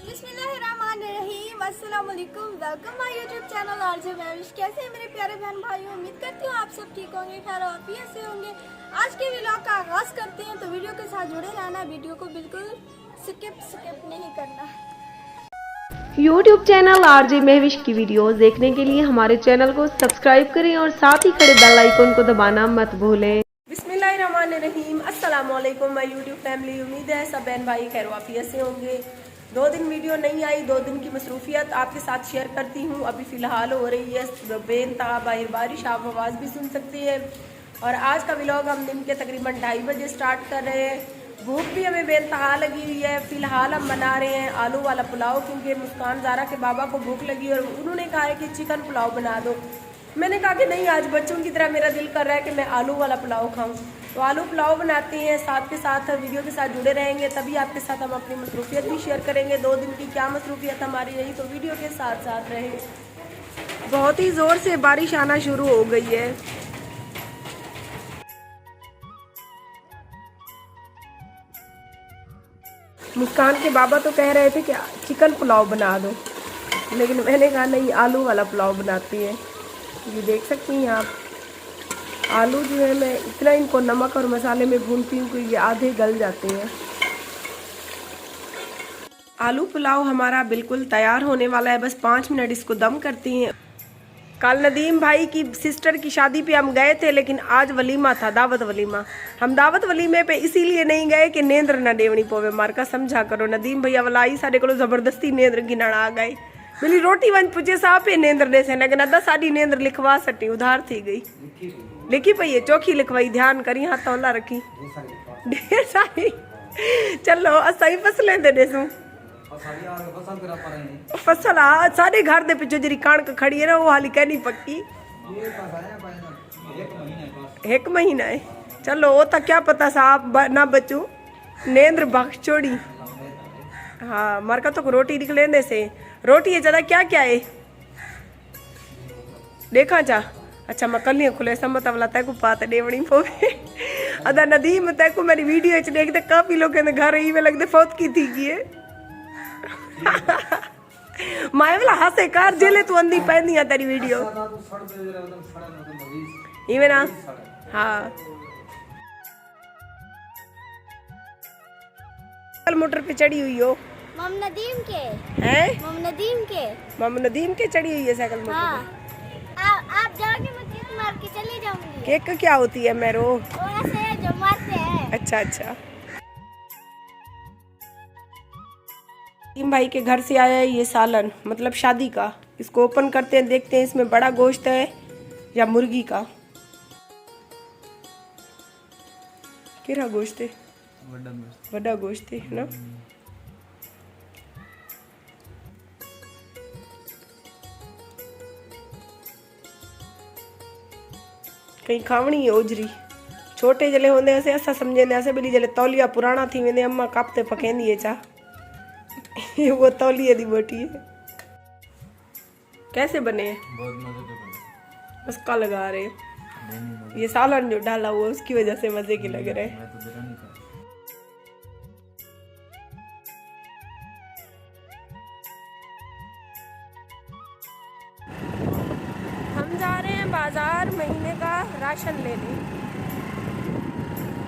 बिस्मिल्लाहिर्रहमानिर्रहीम, अस्सलाम वालेकुम। Welcome my YouTube channel RJ Mahwish. कैसे हैं मेरे प्यारे बहन भाइयों? उम्मीद करती हूँ आप सब ठीक होंगे, खैर आफियत से होंगे। आज के व्लॉग का आगाज करते हैं, तो वीडियो के साथ जुड़े रहना, वीडियो को बिल्कुल स्किप नहीं करना। यूट्यूब चैनल आरजे महविश की वीडियोस देखने के लिए हमारे चैनल को सब्सक्राइब करें और साथ ही खड़े बेल आइकन को दबाना मत भूलें। बिस्मिल्लाहिर्रहमानिर्रहीम, अस्सलाम वालेकुम माय यूट्यूब फैमिली। उम्मीद है सब बहन भाई खैर वाफियत से होंगे। 2 दिन वीडियो नहीं आई, 2 दिन की मसरूफियत आपके साथ शेयर करती हूँ। अभी फ़िलहाल हो रही है बेनतहा बाहर बारिश, आप आवाज़ भी सुन सकती हैं। और आज का व्लॉग हम दिन के तकरीबन 2:30 बजे स्टार्ट कर रहे हैं। भूख भी हमें बेनतहा लगी हुई है। फ़िलहाल हम बना रहे हैं आलू वाला पुलाव, क्योंकि मुस्कान ज़ारा के बाबा को भूख लगी और उन्होंने कहा है कि चिकन पुलाव बना दो। मैंने कहा कि नहीं, आज बच्चों की तरह मेरा दिल कर रहा है कि मैं आलू वाला पुलाव खाऊं। तो आलू पुलाव बनाते हैं, साथ के साथ वीडियो के साथ जुड़े रहेंगे, तभी आपके साथ हम अपनी मसरूफियत भी शेयर करेंगे। 2 दिन की क्या मसरूफियत हमारी रही, तो वीडियो के साथ साथ रहे। बहुत ही ज़ोर से बारिश आना शुरू हो गई है। मुस्कान के बाबा तो कह रहे थे कि चिकन पुलाव बना दो, लेकिन मैंने कहा नहीं, आलू वाला पुलाव बनाती है। ये देख सकती हैं आप, आलू जो है मैं इतना इनको नमक और मसाले में भूनती हूँ कि ये आधे गल जाते हैं। आलू पुलाव हमारा बिल्कुल तैयार होने वाला है, बस 5 मिनट इसको दम करती हैं। कल नदीम भाई की सिस्टर की शादी पे हम गए थे, लेकिन आज वलीमा था, दावत वलीमा। हम दावत वलीमे पे इसीलिए नहीं गए कि नींद्र न देवनी पोवे मार का, समझा करो। नदीम भैया वलाई साढ़े को जबरदस्ती नींद्र गिनण आ गए। मिली रोटी वन पुजे साहब पे नींद्र दे से, लेकिन अदा साड़ी नींद्र लिखवा सटी, उधार थी गई। लिखी पई है, चौखी लिखवाई, ध्यान करी, हाथ तौला रखी ढेर सारी। चलो असा ही फसलें दे देसूं फसल आ साढ़े घर दे पिछे जी कणक खड़ी है ना, वो हाली कहनी पक्की 1 महीना है। चलो वो तो क्या पता साहब ना बचू, नेंद्र बख्श छोड़ी। हाँ मरका तो रोटी दिख लेने से रोटी है ज्यादा क्या क्या है देखा जा। अच्छा मैं कल खुले सम्मत वाला तैको पात डेवनी पोवे अदा नदीम तैको मेरी वीडियो च देखते काफी लोग कहते घर ही में लगते फौत की थी की माए वाला हंसे कार जेले तू अंधी पहनी है तेरी वीडियो इवे ना। हाँ मोटर पे चढ़ी हुई हो मम नदीम के हैं? मम नदीम के चढ़ी हुई है साइकिल मोटर हाँ। पे। आप जाओगे, मैं केक मार के चली जाऊंगी। केक क्या होती है मेरो? वो ऐसे जो मारते हैं। अच्छा अच्छा। नदीम भाई के घर से आया है ये सालन, मतलब शादी का। इसको ओपन करते हैं, देखते हैं इसमें बड़ा गोश्त है या मुर्गी का। किरा गोश्त है? बड़ा गोश्त है ना। कहीं खावणी है ओजरी। छोटे जले होंदे ऐसे ऐसा समझे ऐसे बिली जले तौलिया पुराना थी वेंदे अम्मा कापते पकेंदी है चा वो तौलिए दी बोटी है। कैसे बने हैं? बहुत मजे के बने। उसका लगा रहे हैं। ये सालन जो डाला हुआ उसकी वजह से मजे के लग रहे हैं। मैं तो बिरयानी खा। हम जा रहे हैं बाजार महीने का राशन लेने।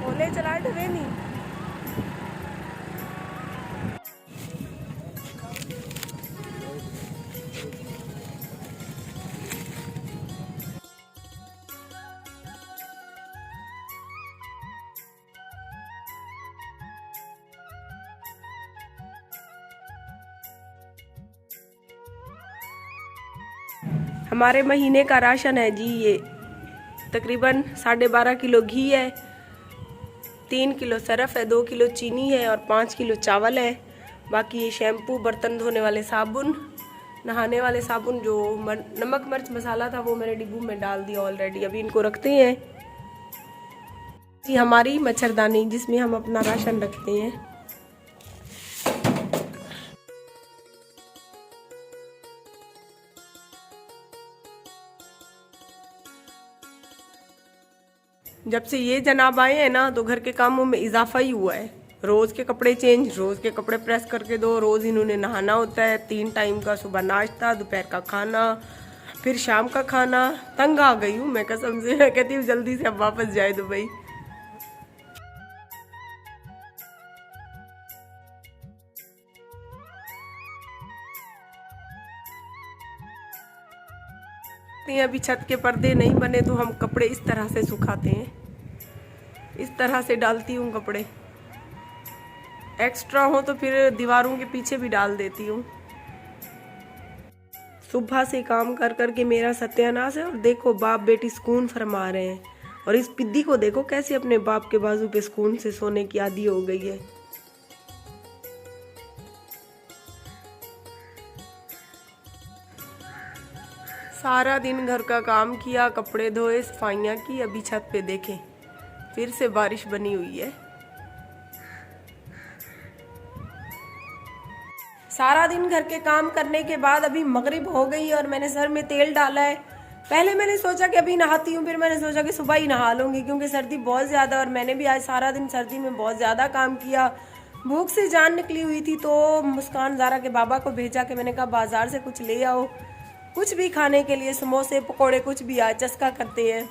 ओले चला डरे नहीं। हमारे महीने का राशन है जी ये। तकरीबन 12.5 किलो घी है, 3 किलो सरफ है, 2 किलो चीनी है और 5 किलो चावल है। बाकी ये शैम्पू, बर्तन धोने वाले साबुन, नहाने वाले साबुन, जो नमक मिर्च मसाला था वो मैंने डिब्बू में डाल दिया ऑलरेडी। अभी इनको रखते हैं जी। हमारी मच्छरदानी जिसमें हम अपना राशन रखते हैं। जब से ये जनाब आए हैं ना, तो घर के कामों में इजाफा ही हुआ है। रोज़ के कपड़े चेंज, रोज़ के कपड़े प्रेस करके दो, रोज़ इन्होंने नहाना होता है, 3 टाइम का सुबह नाश्ता, दोपहर का खाना, फिर शाम का खाना। तंग आ गई हूँ मैं कसम से, मैं कहती हूँ जल्दी से अब वापस जाए दुबई। अभी छत के पर्दे नहीं बने तो हम कपड़े इस तरह से सुखाते हैं, इस तरह से डालती हूँ कपड़े। एक्स्ट्रा हो तो फिर दीवारों के पीछे भी डाल देती हूँ। सुबह से काम कर कर के मेरा सत्यानाश है। और देखो बाप बेटी सुकून फरमा रहे हैं, और इस पिद्दी को देखो कैसे अपने बाप के बाजू पे सुकून से सोने की आदी हो गई है। सारा दिन घर का काम किया, कपड़े धोए, सफाइयाँ की, अभी छत पे देखें फिर से बारिश बनी हुई है। सारा दिन घर के काम करने के बाद अभी मगरिब हो गई और मैंने सर में तेल डाला है। पहले मैंने सोचा कि अभी नहाती हूँ, फिर मैंने सोचा कि सुबह ही नहा लूँगी क्योंकि सर्दी बहुत ज़्यादा, और मैंने भी आज सारा दिन सर्दी में बहुत ज़्यादा काम किया। भूख से जान निकली हुई थी तो मुस्कान ज़ारा के बाबा को भेजा कि मैंने कहा बाज़ार से कुछ ले आओ, कुछ भी खाने के लिए, समोसे पकोड़े कुछ भी, आज चस्का करते हैं।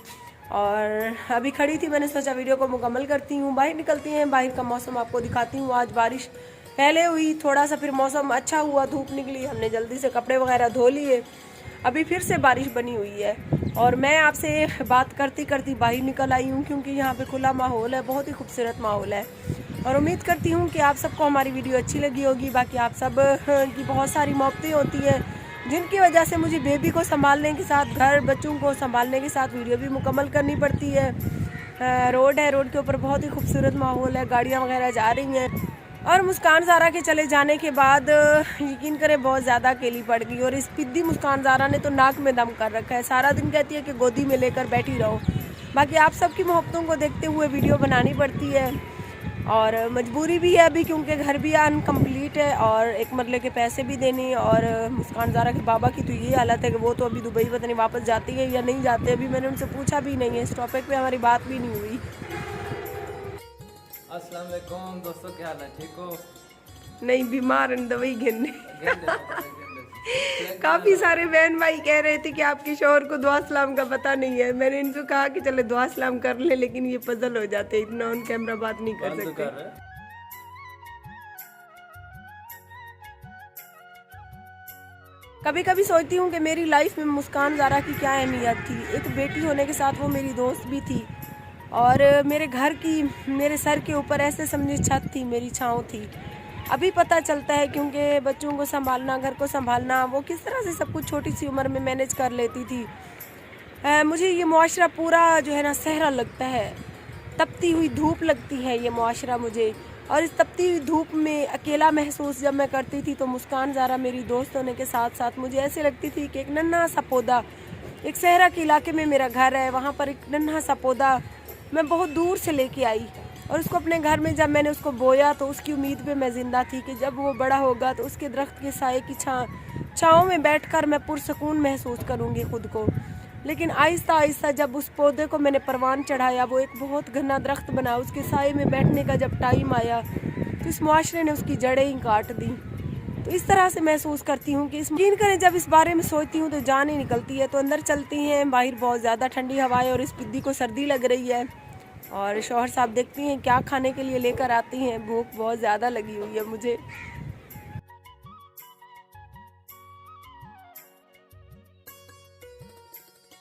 और अभी खड़ी थी, मैंने सोचा वीडियो को मुकम्मल करती हूँ, बाहर निकलती हैं, बाहर का मौसम आपको दिखाती हूँ। आज बारिश पहले हुई थोड़ा सा, फिर मौसम अच्छा हुआ, धूप निकली, हमने जल्दी से कपड़े वगैरह धो लिए, अभी फिर से बारिश बनी हुई है। और मैं आपसे बात करती करती बाहर निकल आई हूँ क्योंकि यहाँ पे खुला माहौल है, बहुत ही खूबसूरत माहौल है। और उम्मीद करती हूँ कि आप सबको हमारी वीडियो अच्छी लगी होगी। बाकी आप सब की बहुत सारी मोहब्बतें होती हैं जिनकी वजह से मुझे बेबी को संभालने के साथ, घर बच्चों को संभालने के साथ वीडियो भी मुकम्मल करनी पड़ती है। रोड है, रोड के ऊपर बहुत ही खूबसूरत माहौल है, गाड़ियाँ वगैरह जा रही हैं। और मुस्कान ज़ारा के चले जाने के बाद यकीन करें बहुत ज़्यादा अकेली पड़ गई। और इस पिद्दी मुस्कान ज़ारा ने तो नाक में दम कर रखा है, सारा दिन कहती है कि गोदी में लेकर बैठी रहो। बाकी आप सबकी मोहब्बतों को देखते हुए वीडियो बनानी पड़ती है, और मजबूरी भी है अभी क्योंकि घर भी अनकम्प्लीट है और एक मरले के पैसे भी देने। और मुस्कान ज़ारा के बाबा की तो ये हालत है कि वो तो अभी दुबई पता नहीं वापस जाती है या नहीं जाते, अभी मैंने उनसे पूछा भी नहीं है, इस टॉपिक पे हमारी बात भी नहीं हुई। अस्सलाम वालेकुम दोस्तों, क्या हाल है? ठीक हो? नहीं, बीमार दवाई घेरने। काफ़ी सारे बहन भाई कह रहे थे कि आपके शौहर को दुआ सलाम का पता नहीं है। मैंने इनसे कहा कि चले दुआ सलाम कर ले, लेकिन ये पजल हो जाते, इतना ऑन कैमरा बात नहीं कर सकते। कभी कभी सोचती हूँ कि मेरी लाइफ में मुस्कान ज़ारा की क्या अहमियत थी। एक बेटी होने के साथ वो मेरी दोस्त भी थी, और मेरे घर की, मेरे सर के ऊपर ऐसे समझे छत थी, मेरी छाँव थी। अभी पता चलता है क्योंकि बच्चों को संभालना, घर को संभालना, वो किस तरह से सब कुछ छोटी सी उम्र में मैनेज कर लेती थी। मुझे ये मुआशरा पूरा जो है ना सहरा लगता है, तपती हुई धूप लगती है ये मुआशरा मुझे। और इस तपती हुई धूप में अकेला महसूस जब मैं करती थी तो मुस्कान ज़ारा मेरी दोस्त होने के साथ साथ मुझे ऐसे लगती थी कि एक नन्हा सा पौधा, एक सहरा के इलाके में मेरा घर है, वहाँ पर एक नन्हा सा पौधा मैं बहुत दूर से लेके आई, और उसको अपने घर में जब मैंने उसको बोया तो उसकी उम्मीद पे मैं ज़िंदा थी कि जब वो बड़ा होगा तो उसके दरख्त के साए की छाँव में बैठकर मैं पुरसकून महसूस करूँगी खुद को। लेकिन आहिस्ता आहिस्ता जब उस पौधे को मैंने परवान चढ़ाया, वो एक बहुत घना दरख्त बना, उसके साए में बैठने का जब टाइम आया तो इस मुआशरे ने उसकी जड़ें ही काट दी। तो इस तरह से महसूस करती हूँ कि यकीन करें जब इस बारे में सोचती हूँ तो जान ही निकलती है। तो अंदर चलती हैं, बाहर बहुत ज़्यादा ठंडी हवाएं और इस पिद्दी को सर्दी लग रही है, और शौहर साहब देखती हैं क्या खाने के लिए लेकर आती हैं। भूख बहुत ज़्यादा लगी हुई है मुझे,